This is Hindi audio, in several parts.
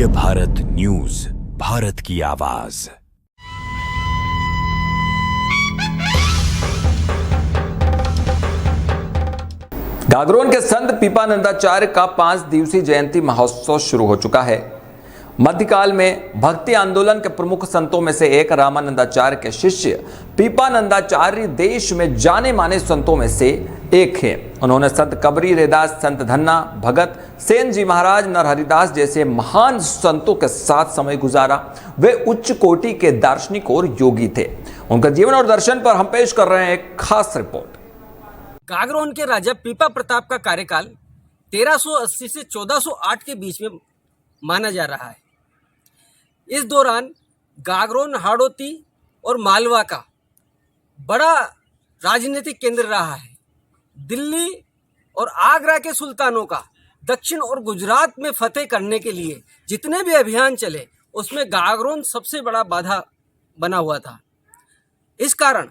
अखिल भारत न्यूज, भारत की आवाज। गागरोन के संत पीपानंदाचार्य का 5 दिवसीय जयंती महोत्सव शुरू हो चुका है। मध्यकाल में भक्ति आंदोलन के प्रमुख संतों में से एक रामानंदाचार्य के शिष्य पीपानंदाचार्य देश में जाने माने संतों में से एक है। उन्होंने संत कबीर रैदास, संत धन्ना, भगत सेन जी महाराज, नरहरिदास जैसे महान संतों के साथ समय गुजारा। वे उच्च कोटि के दार्शनिक और योगी थे। उनका जीवन और दर्शन पर हम पेश कर रहे हैं एक खास रिपोर्ट। गागरोन के राजा पीपा प्रताप का कार्यकाल 1380 से 1408 के बीच में माना जा रहा है। इस दौरान गागरोन हाड़ौती और मालवा का बड़ा राजनीतिक केंद्र रहा है। दिल्ली और आगरा के सुल्तानों का दक्षिण और गुजरात में फतेह करने के लिए जितने भी अभियान चले, उसमें गागरोन सबसे बड़ा बाधा बना हुआ था। इस कारण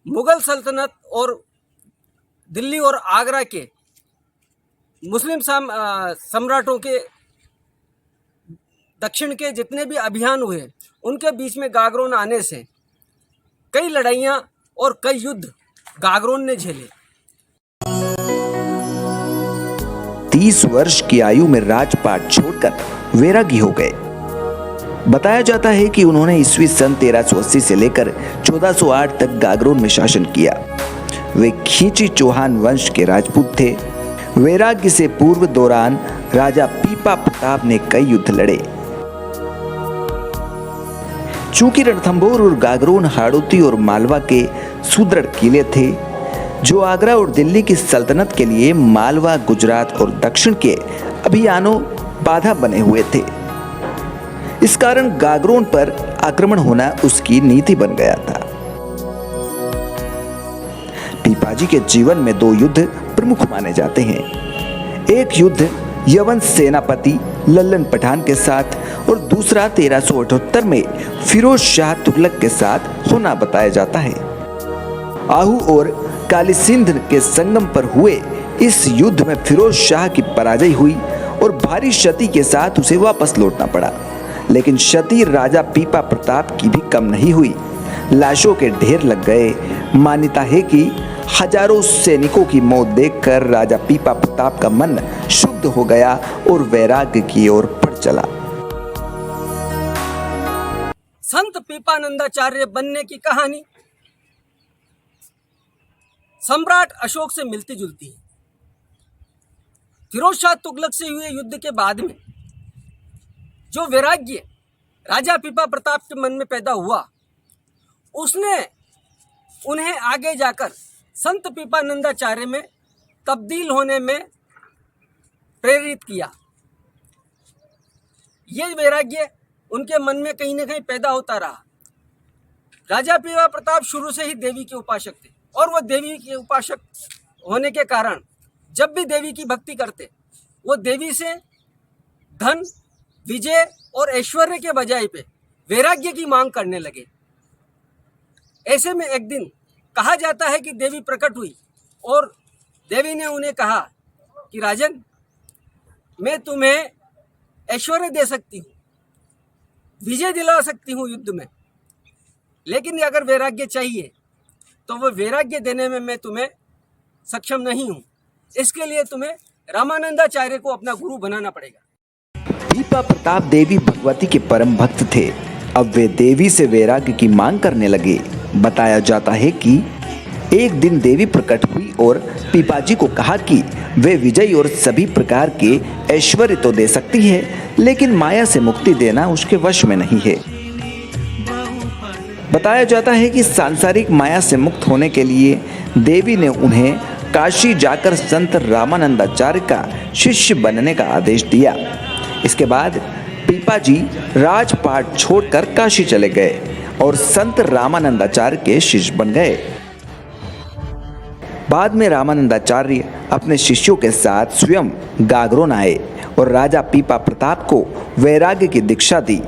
मुगल सल्तनत और दिल्ली और आगरा के मुस्लिम सम्राटों के दक्षिण के जितने भी अभियान हुए, उनके बीच में गागरोन आने से कई लड़ाइयाँ और कई युद्ध गागरोन ने झेले। 30 वर्ष की आयु में राजपाट छोड़कर वैरागी हो गए। बताया जाता है कि उन्होंने ईस्वी सन 1380 से लेकर 1408 तक गागरोन में शासन किया। वे खींची चौहान वंश के राजपूत थे। वैराग्य से पूर्व दौरान राजा पीपा प्रताप ने कई युद्ध लड़े। चूंकि रणथंभौर और गागरोन हाड़ौती और मालवा के सुदृढ़ किले थे, जो आगरा और दिल्ली की सल्तनत के लिए मालवा, गुजरात और दक्षिण के अभियानों बाधा बने हुए थे। इस कारण गागरोन पर आक्रमण होना उसकी नीति बन गया था। पीपाजी के जीवन में 2 युद्ध प्रमुख माने जाते हैं। एक युद्ध यवन सेनापति लल्लन पठान के साथ और दूसरा 1378 में फिरोज शाह तुगलक के साथ होना बताया जाता है। आहू और काली सिंध के संगम पर हुए इस युद्ध में फिरोज शाह की पराजय हुई और भारी क्षति के साथ उसे वापस लौटना पड़ा। लेकिन क्षति राजा पीपा प्रताप की भी कम नहीं हुई। लाशों के ढेर लग गए। मान्यता है कि हजारों सैनिकों की मौत देखकर राजा पीपा प्रताप का मन शुद्ध हो गया और वैराग्य की ओर बढ़ चला। संत पीपानंदाचार्य बनने की कहानी सम्राट अशोक से मिलती जुलती है। फिरोज शाह तुगलक से हुए युद्ध के बाद में जो वैराग्य राजा पीपा प्रताप के मन में पैदा हुआ, उसने उन्हें आगे जाकर संत पीपानंदाचार्य में तब्दील होने में प्रेरित किया। ये वैराग्य उनके मन में कहीं ना कहीं पैदा होता रहा। राजा पीपा प्रताप शुरू से ही देवी के उपासक थे और वो देवी के उपासक होने के कारण जब भी देवी की भक्ति करते, वो देवी से धन, विजय और ऐश्वर्य के बजाय पे वैराग्य की मांग करने लगे। ऐसे में एक दिन कहा जाता है कि देवी प्रकट हुई और देवी ने उन्हें कहा कि राजन, मैं तुम्हें ऐश्वर्य दे सकती हूँ, विजय दिला सकती हूँ युद्ध में, लेकिन अगर वैराग्य चाहिए तो वो वैराग्य देने में मैं तुम्हें सक्षम नहीं हूँ। इसके लिए तुम्हें रामानंदाचार्य को अपना गुरु बनाना पड़ेगा। पीपा प्रताप देवी भगवती के परम भक्त थे। अब वे देवी से वैराग्य की मांग करने लगे। बताया जाता है कि एक दिन देवी प्रकट हुई और पीपाजी को कहा कि वे विजय और सभी प्रकार के ऐश्वर्य तो दे सकती है, लेकिन माया से मुक्ति देना उसके वश में नहीं है। बताया जाता है कि सांसारिक माया से मुक्त होने के लिए देवी ने उन्हें काशी जाकर संत रामानंदाचार्य का शिष्य बनने का आदेश दिया। इसके बाद पीपाजी राजपाट छोड़कर काशी चले गए और संत रामानंदाचार्य के शिष्य बन गए। बाद में रामानंदाचार्य अपने शिष्यों के साथ स्वयं गागरोन आए और राजा पीपा प्रताप को वैराग्य की दीक्षा दी।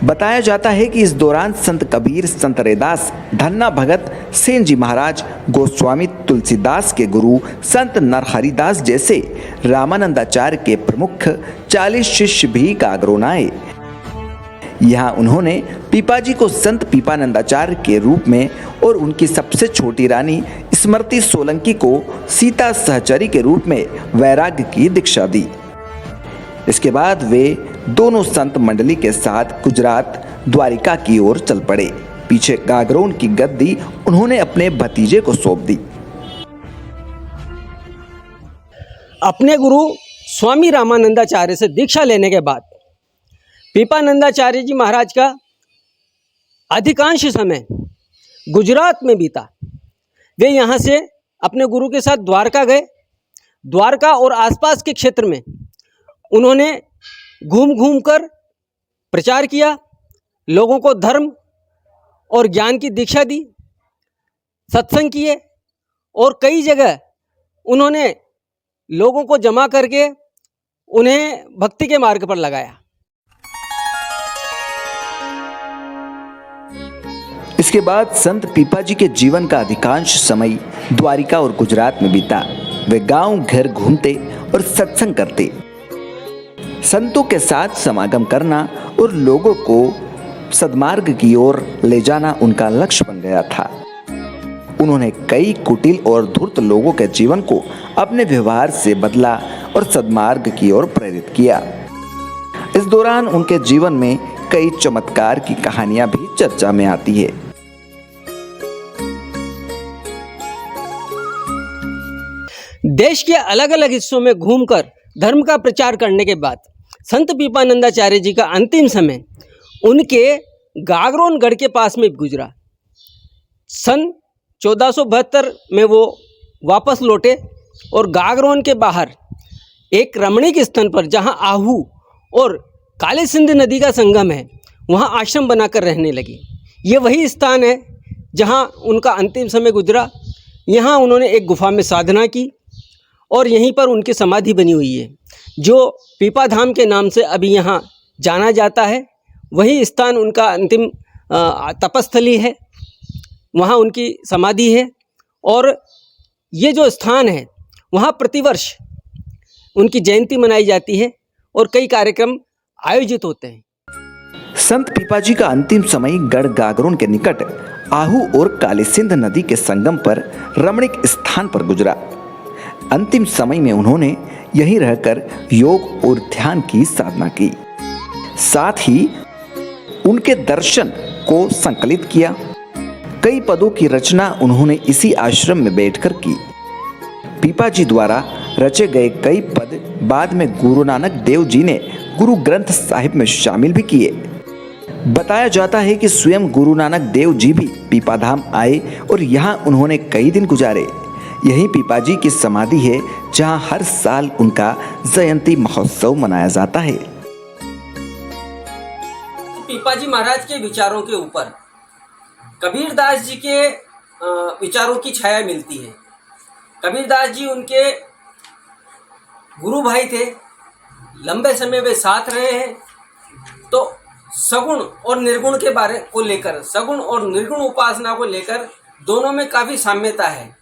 बताया जाता है कि इस दौरान संत कबीर, संत रैदास, धन्ना भगत, सेन जी महाराज, गोस्वामी तुलसीदास के गुरु संत नरहरिदास जैसे रामानंदाचार्य के प्रमुख 40 शिष्य भी गागरोन आए। यहाँ उन्होंने पीपाजी को संत पीपानंदाचार्य के रूप में और उनकी सबसे छोटी रानी स्मृति सोलंकी को सीता सहचरी के रूप में वैराग्य की दीक्षा दी। इसके बाद वे दोनों संत मंडली के साथ गुजरात द्वारिका की ओर चल पड़े। पीछे गागरोन की गद्दी उन्होंने अपने भतीजे को सौंप दी। अपने गुरु स्वामी रामानंदाचार्य से दीक्षा लेने के बाद पीपानंदाचार्य जी महाराज का अधिकांश समय गुजरात में बीता। वे यहाँ से अपने गुरु के साथ द्वारका गए। द्वारका और आसपास के क्षेत्र में उन्होंने घूम घूम कर प्रचार किया, लोगों को धर्म और ज्ञान की दीक्षा दी, सत्संग किए और कई जगह उन्होंने लोगों को जमा करके उन्हें भक्ति के मार्ग पर लगाया। इसके बाद संत पीपाजी के जीवन का अधिकांश समय द्वारिका और गुजरात में बीता। वे गांव घर घूमते और सत्संग करते। संतों के साथ समागम करना और लोगों को सद्मार्ग की ओर ले जाना उनका लक्ष्य बन गया था। उन्होंने कई कुटिल और धूर्त लोगों के जीवन को अपने व्यवहार से बदला और सद्मार्ग की ओर प्रेरित किया। इस दौरान उनके जीवन में कई चमत्कार की कहानियां भी चर्चा में आती है। देश के अलग अलग हिस्सों में घूमकर धर्म का प्रचार करने के बाद संत पीपानंदाचार्य जी का अंतिम समय उनके गागरोन गढ़ के पास में गुजरा। सन 1472 में वो वापस लौटे और गागरोन के बाहर एक रमणीक स्थल पर, जहां आहू और काली सिंध नदी का संगम है, वहां आश्रम बनाकर रहने लगी। ये वही स्थान है जहां उनका अंतिम समय गुजरा। यहाँ उन्होंने एक गुफा में साधना की और यहीं पर उनकी समाधि बनी हुई है, जो पीपा धाम के नाम से अभी यहाँ जाना जाता है। वही स्थान उनका अंतिम तपस्थली है, वहाँ उनकी समाधि है। और ये जो स्थान है वहाँ प्रतिवर्ष उनकी जयंती मनाई जाती है और कई कार्यक्रम आयोजित होते हैं। संत पीपाजी का अंतिम समय गढ़ गागरोन के निकट आहू और काली सिंध नदी के संगम पर रमणीक स्थान पर गुजरा। अंतिम समय में उन्होंने यहीं रहकर योग और ध्यान की साधना की। साथ ही उनके दर्शन को संकलित किया। कई पदों की रचना उन्होंने इसी आश्रम में बैठकर की। पीपाजी द्वारा रचे गए कई पद बाद में गुरु नानक देव जी ने गुरु ग्रंथ साहिब में शामिल भी किए। बताया जाता है कि स्वयं गुरु नानक देव जी भी पीपाधाम आए और यहाँ उन्होंने कई दिन गुजारे। यही पीपाजी की समाधि है, जहाँ हर साल उनका जयंती महोत्सव मनाया जाता है। पीपाजी महाराज के विचारों के ऊपर कबीरदास जी के विचारों की छाया मिलती है। कबीरदास जी उनके गुरु भाई थे, लंबे समय वे साथ रहे हैं। तो सगुण और निर्गुण के बारे को लेकर, सगुण और निर्गुण उपासना को लेकर दोनों में काफ़ी साम्यता है।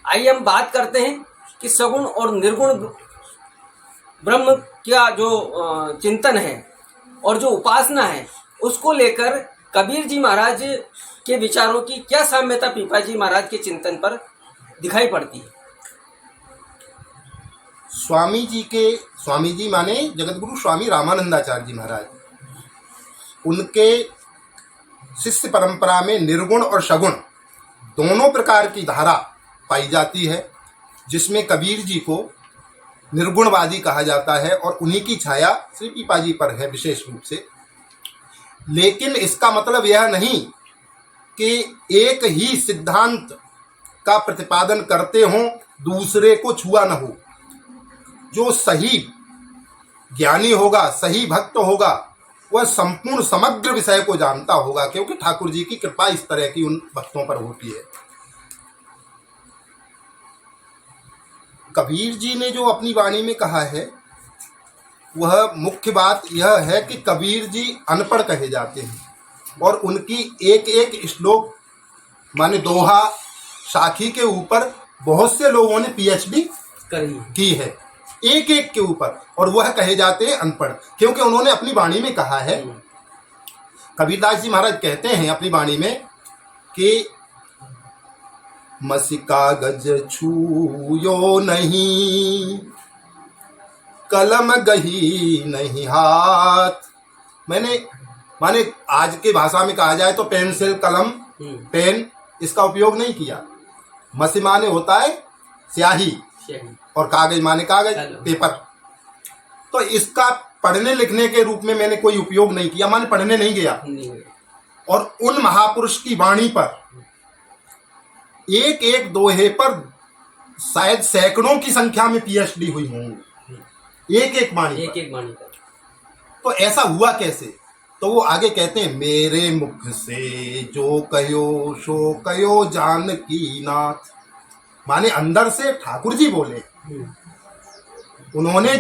आइए हम बात करते हैं कि सगुण और निर्गुण ब्रह्म का जो चिंतन है और जो उपासना है, उसको लेकर कबीर जी महाराज के विचारों की क्या साम्यता पीपाजी महाराज के चिंतन पर दिखाई पड़ती है। स्वामी जी माने जगतगुरु स्वामी रामानंदाचार्य जी महाराज, उनके शिष्य परंपरा में निर्गुण और सगुण दोनों प्रकार की धारा पाई जाती है, जिसमें कबीर जी को निर्गुणवादी कहा जाता है और उन्हीं की छाया श्री पीपाजी पर है विशेष रूप से। लेकिन इसका मतलब यह नहीं कि एक ही सिद्धांत का प्रतिपादन करते हों, दूसरे को छुआ न हो। जो सही ज्ञानी होगा, सही भक्त होगा, वह संपूर्ण समग्र विषय को जानता होगा, क्योंकि ठाकुर जी की कृपा इस तरह की उन भक्तों पर होती है। कबीर जी ने जो अपनी वाणी में कहा है वह मुख्य बात यह है कि कबीर जी अनपढ़ कहे जाते हैं और उनकी एक एक श्लोक माने दोहा साखी के ऊपर बहुत से लोगों ने पीएचडी की है, एक एक के ऊपर, और वह कहे जाते हैं अनपढ़, क्योंकि उन्होंने अपनी वाणी में कहा है, कबीरदास जी महाराज कहते हैं अपनी वाणी में कि मसी कागज छूयो नहीं, कलम गही नहीं हाथ। माने आज के भाषा में कहा जाए तो पेंसिल, कलम, पेन, इसका उपयोग नहीं किया। मसी माने होता है स्याही और कागज माने कागज, पेपर। तो इसका पढ़ने लिखने के रूप में मैंने कोई उपयोग नहीं किया, माने पढ़ने नहीं गया। और उन महापुरुष की वाणी पर एक एक दोहे पर शायद सैकड़ों की संख्या में पीएचडी हुई होंगी, एक एक वाणी पर। तो ऐसा हुआ कैसे? तो वो आगे कहते हैं, मेरे मुख से जो कयो सो कयो जानकी नाथ। माने अंदर से ठाकुर जी बोले। उन्होंने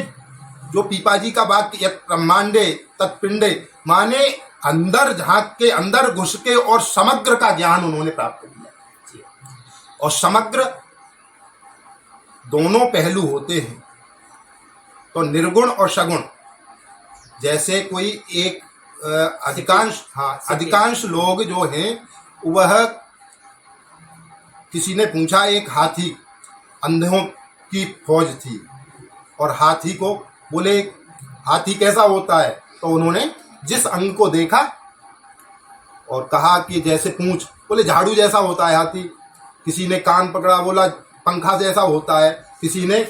जो पीपाजी का वाक्य यत् ब्रह्मांडे तत्पिंडे, माने अंदर झांक के, अंदर घुस के और समग्र का ज्ञान उन्होंने प्राप्त किया। और समग्र दोनों पहलू होते हैं, तो निर्गुण और सगुण। जैसे कोई एक अधिकांश लोग जो हैं वह, किसी ने पूछा, एक हाथी, अंधों की फौज थी और हाथी को बोले हाथी कैसा होता है, तो उन्होंने जिस अंग को देखा और कहा कि जैसे पूंछ, बोले झाड़ू जैसा होता है हाथी। किसी ने कान पकड़ा, बोला पंखा जैसा होता है। किसी ने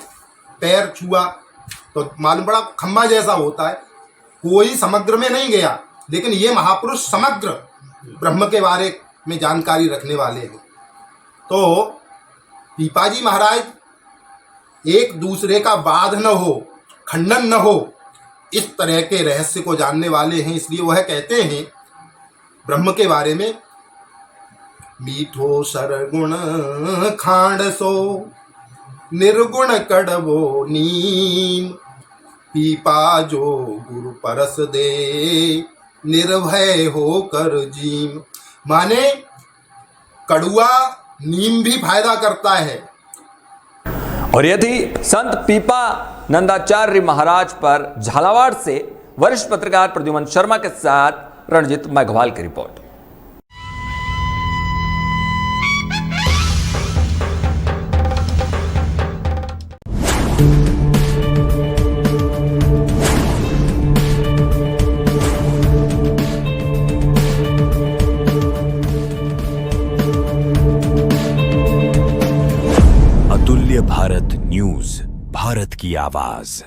पैर छुआ तो मालूम पड़ा खम्बा जैसा होता है। कोई समग्र में नहीं गया, लेकिन ये महापुरुष समग्र ब्रह्म के बारे में जानकारी रखने वाले हैं। तो पीपाजी महाराज एक दूसरे का वाद न हो, खंडन न हो, इस तरह के रहस्य को जानने वाले हैं। इसलिए वह कहते हैं ब्रह्म के बारे में, मीठो सरगुण खांड सो निर्गुण कड़वो नीम, पीपा जो गुरु परस दे निर्भय हो कर जीम। माने कड़ुआ नीम भी फायदा करता है। और ये थी संत पीपा नंदाचार्य महाराज पर झालावाड़ से वरिष्ठ पत्रकार प्रद्युमन शर्मा के साथ रणजीत मेघवाल की रिपोर्ट। अतुल्य भारत न्यूज, भारत की आवाज।